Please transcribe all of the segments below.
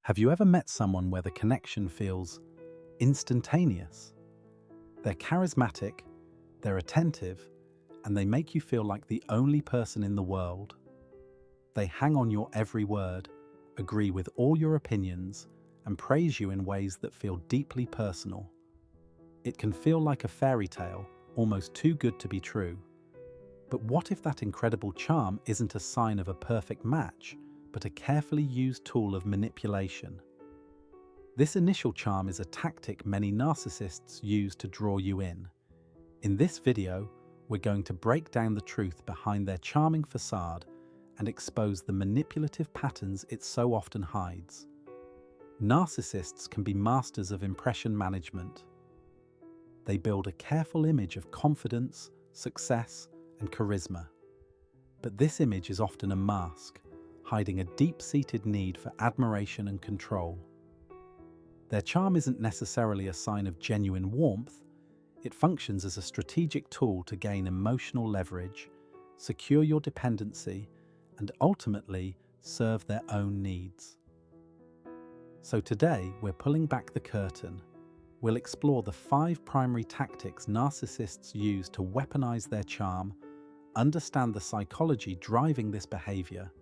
Have you ever met someone where the connection feels instantaneous? They're charismatic, they're attentive, and they make you feel like the only person in the world. They hang on your every word, agree with all your opinions, and praise you in ways that feel deeply personal. It can feel like a fairy tale, almost too good to be true. But what if that incredible charm isn't a sign of a perfect match, but a carefully used tool of manipulation? This initial charm is a tactic many narcissists use to draw you in. In this video, we're going to break down the truth behind their charming facade and expose the manipulative patterns it so often hides. Narcissists can be masters of impression management. They build a careful image of confidence, success, and charisma. But this image is often a mask, hiding a deep-seated need for admiration and control. Their charm isn't necessarily a sign of genuine warmth. It functions as a strategic tool to gain emotional leverage, secure your dependency, and ultimately serve their own needs. So today, we're pulling back the curtain. We'll explore the 5 primary tactics narcissists use to weaponize their charm, understand the psychology driving this behavior,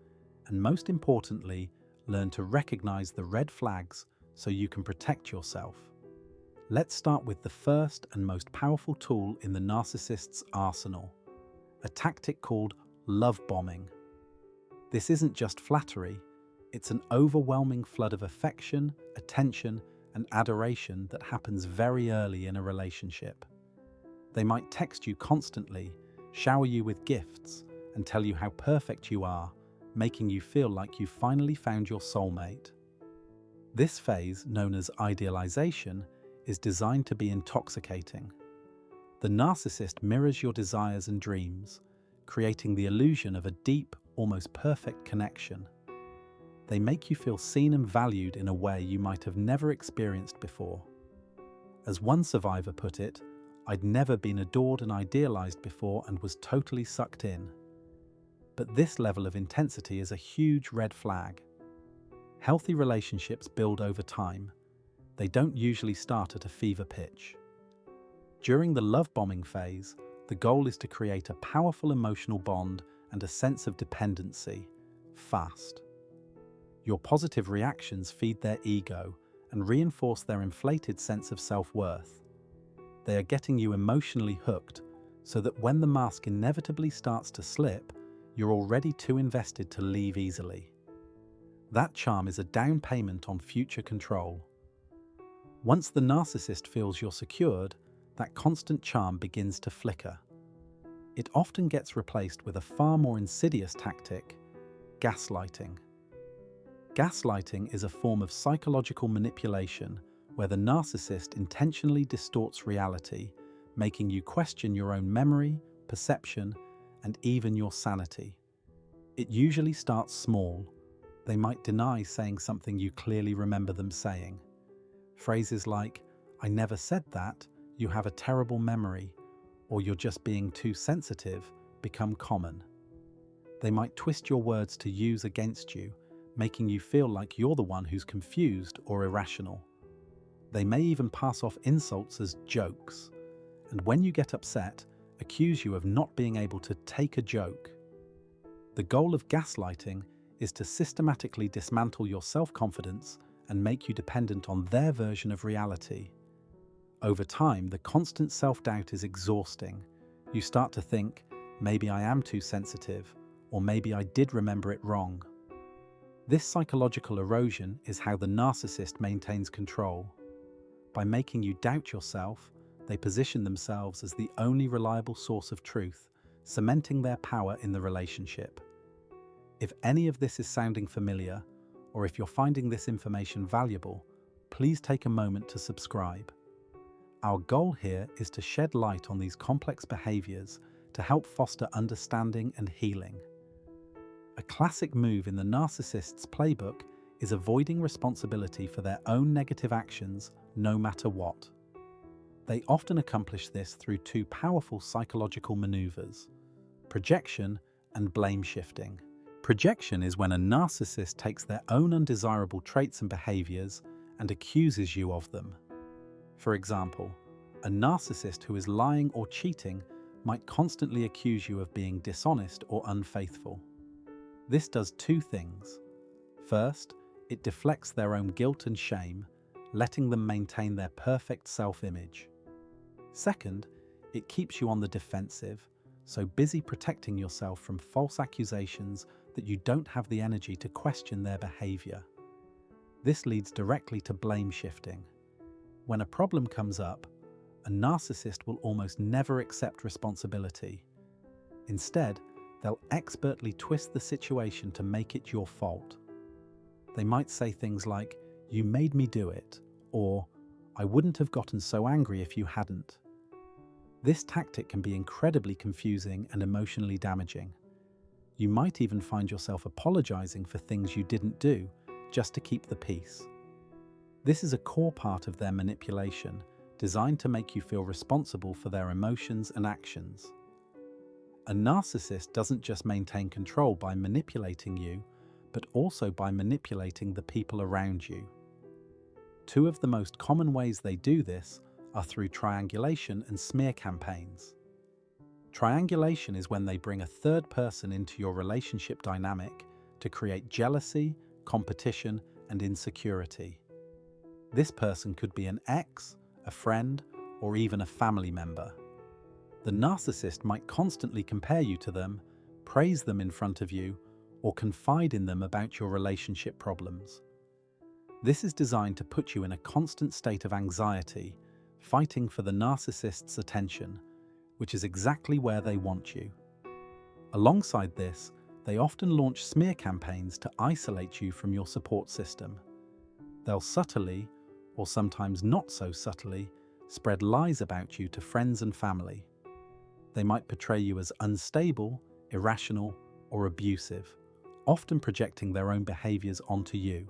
and most importantly, learn to recognize the red flags so you can protect yourself. Let's start with the first and most powerful tool in the narcissist's arsenal, a tactic called love bombing. This isn't just flattery, it's an overwhelming flood of affection, attention, and adoration that happens very early in a relationship. They might text you constantly, shower you with gifts, and tell you how perfect you are, making you feel like you've finally found your soulmate. This phase, known as idealization, is designed to be intoxicating. The narcissist mirrors your desires and dreams, creating the illusion of a deep, almost perfect connection. They make you feel seen and valued in a way you might have never experienced before. As one survivor put it, "I'd never been adored and idealized before and was totally sucked in." But this level of intensity is a huge red flag. Healthy relationships build over time. They don't usually start at a fever pitch. During the love bombing phase, the goal is to create a powerful emotional bond and a sense of dependency, fast. Your positive reactions feed their ego and reinforce their inflated sense of self-worth. They are getting you emotionally hooked so that when the mask inevitably starts to slip, you're already too invested to leave easily. That charm is a down payment on future control. Once the narcissist feels you're secured, that constant charm begins to flicker. It often gets replaced with a far more insidious tactic: gaslighting. Gaslighting is a form of psychological manipulation where the narcissist intentionally distorts reality, making you question your own memory, perception, and even your sanity. It usually starts small. They might deny saying something you clearly remember them saying. Phrases like, "I never said that," "You have a terrible memory," or "You're just being too sensitive," become common. They might twist your words to use against you, making you feel like you're the one who's confused or irrational. They may even pass off insults as jokes, and when you get upset, accuse you of not being able to take a joke. The goal of gaslighting is to systematically dismantle your self-confidence and make you dependent on their version of reality. Over time, the constant self-doubt is exhausting. You start to think, maybe I am too sensitive, or maybe I did remember it wrong. This psychological erosion is how the narcissist maintains control. By making you doubt yourself, they position themselves as the only reliable source of truth, cementing their power in the relationship. If any of this is sounding familiar, or if you're finding this information valuable, please take a moment to subscribe. Our goal here is to shed light on these complex behaviors to help foster understanding and healing. A classic move in the narcissist's playbook is avoiding responsibility for their own negative actions, no matter what. They often accomplish this through 2 powerful psychological maneuvers: projection and blame shifting. Projection is when a narcissist takes their own undesirable traits and behaviors and accuses you of them. For example, a narcissist who is lying or cheating might constantly accuse you of being dishonest or unfaithful. This does two things. First, it deflects their own guilt and shame, letting them maintain their perfect self-image. Second, it keeps you on the defensive, so busy protecting yourself from false accusations that you don't have the energy to question their behavior. This leads directly to blame shifting. When a problem comes up, a narcissist will almost never accept responsibility. Instead, they'll expertly twist the situation to make it your fault. They might say things like, "You made me do it," or "I wouldn't have gotten so angry if you hadn't." This tactic can be incredibly confusing and emotionally damaging. You might even find yourself apologizing for things you didn't do just to keep the peace. This is a core part of their manipulation, designed to make you feel responsible for their emotions and actions. A narcissist doesn't just maintain control by manipulating you, but also by manipulating the people around you. Two of the most common ways they do this are through triangulation and smear campaigns. Triangulation is when they bring a third person into your relationship dynamic to create jealousy, competition, and insecurity. This person could be an ex, a friend, or even a family member. The narcissist might constantly compare you to them, praise them in front of you, or confide in them about your relationship problems. This is designed to put you in a constant state of anxiety, fighting for the narcissist's attention, which is exactly where they want you. Alongside this, they often launch smear campaigns to isolate you from your support system. They'll subtly, or sometimes not so subtly, spread lies about you to friends and family. They might portray you as unstable, irrational, or abusive, often projecting their own behaviors onto you.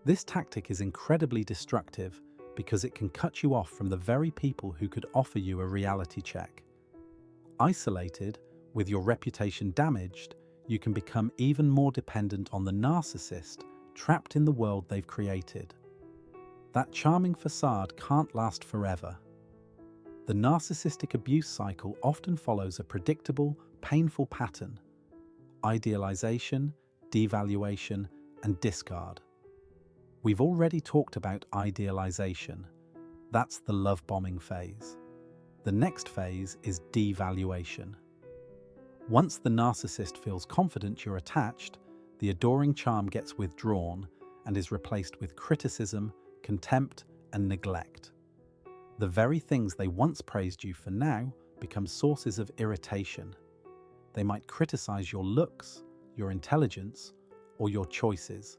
This tactic is incredibly destructive because it can cut you off from the very people who could offer you a reality check. Isolated, with your reputation damaged, you can become even more dependent on the narcissist, trapped in the world they've created. That charming facade can't last forever. The narcissistic abuse cycle often follows a predictable, painful pattern: idealization, devaluation, and discard. We've already talked about idealization. That's the love bombing phase. The next phase is devaluation. Once the narcissist feels confident you're attached, the adoring charm gets withdrawn and is replaced with criticism, contempt, and neglect. The very things they once praised you for now become sources of irritation. They might criticize your looks, your intelligence, or your choices,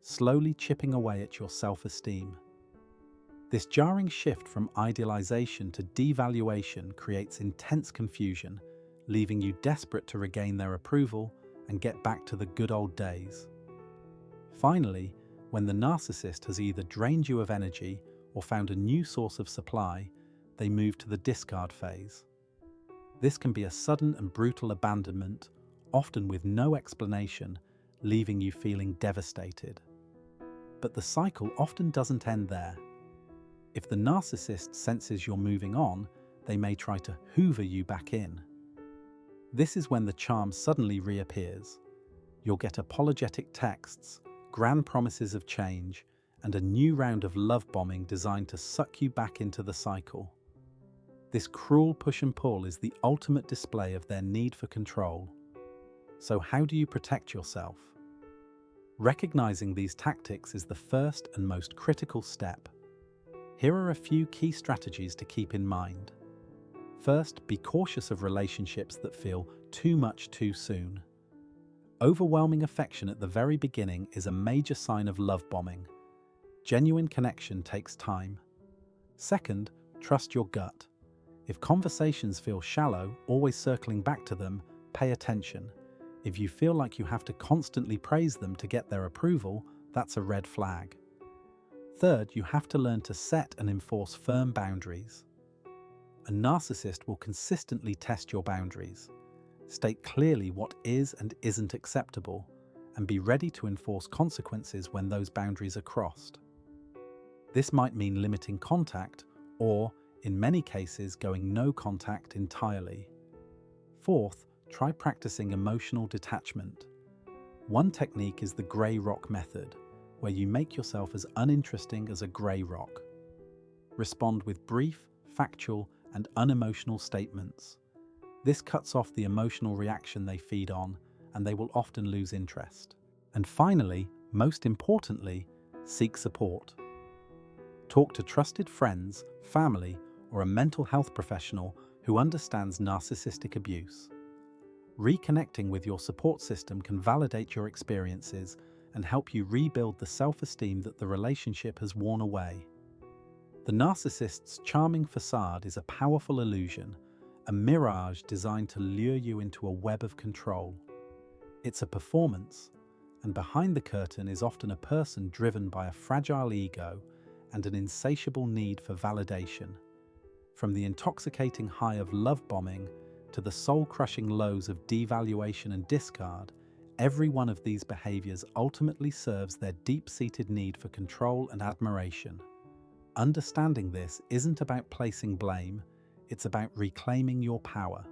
slowly chipping away at your self-esteem. This jarring shift from idealization to devaluation creates intense confusion, leaving you desperate to regain their approval and get back to the good old days. Finally, when the narcissist has either drained you of energy or found a new source of supply, they move to the discard phase. This can be a sudden and brutal abandonment, often with no explanation, leaving you feeling devastated. But the cycle often doesn't end there. If the narcissist senses you're moving on, they may try to hoover you back in. This is when the charm suddenly reappears. You'll get apologetic texts, grand promises of change, and a new round of love bombing designed to suck you back into the cycle. This cruel push and pull is the ultimate display of their need for control. So how do you protect yourself? Recognizing these tactics is the first and most critical step. Here are a few key strategies to keep in mind. First, be cautious of relationships that feel too much too soon. Overwhelming affection at the very beginning is a major sign of love bombing. Genuine connection takes time. Second, trust your gut. If conversations feel shallow, always circling back to them, pay attention. If you feel like you have to constantly praise them to get their approval, that's a red flag. Third, you have to learn to set and enforce firm boundaries. A narcissist will consistently test your boundaries. State clearly what is and isn't acceptable, and be ready to enforce consequences when those boundaries are crossed. This might mean limiting contact or, in many cases, going no contact entirely. Fourth, try practicing emotional detachment. One technique is the grey rock method, where you make yourself as uninteresting as a grey rock. Respond with brief, factual, and unemotional statements. This cuts off the emotional reaction they feed on, and they will often lose interest. And finally, most importantly, seek support. Talk to trusted friends, family, or a mental health professional who understands narcissistic abuse. Reconnecting with your support system can validate your experiences and help you rebuild the self-esteem that the relationship has worn away. The narcissist's charming facade is a powerful illusion, a mirage designed to lure you into a web of control. It's a performance, and behind the curtain is often a person driven by a fragile ego and an insatiable need for validation. From the intoxicating high of love bombing to the soul-crushing lows of devaluation and discard, every one of these behaviors ultimately serves their deep-seated need for control and admiration. Understanding this isn't about placing blame, it's about reclaiming your power.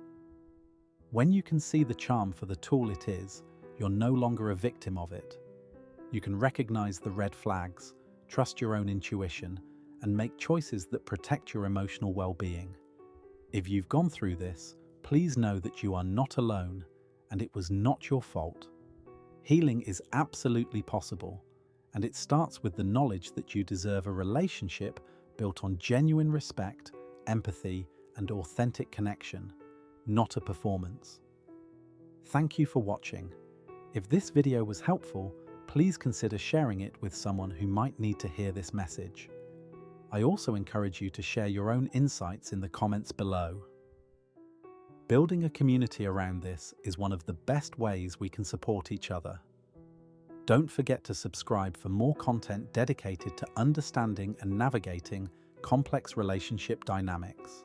When you can see the charm for the tool it is, you're no longer a victim of it. You can recognize the red flags, trust your own intuition, and make choices that protect your emotional well-being. If you've gone through this, please know that you are not alone, and it was not your fault. Healing is absolutely possible, and it starts with the knowledge that you deserve a relationship built on genuine respect, empathy, and authentic connection, not a performance. Thank you for watching. If this video was helpful, please consider sharing it with someone who might need to hear this message. I also encourage you to share your own insights in the comments below. Building a community around this is one of the best ways we can support each other. Don't forget to subscribe for more content dedicated to understanding and navigating complex relationship dynamics.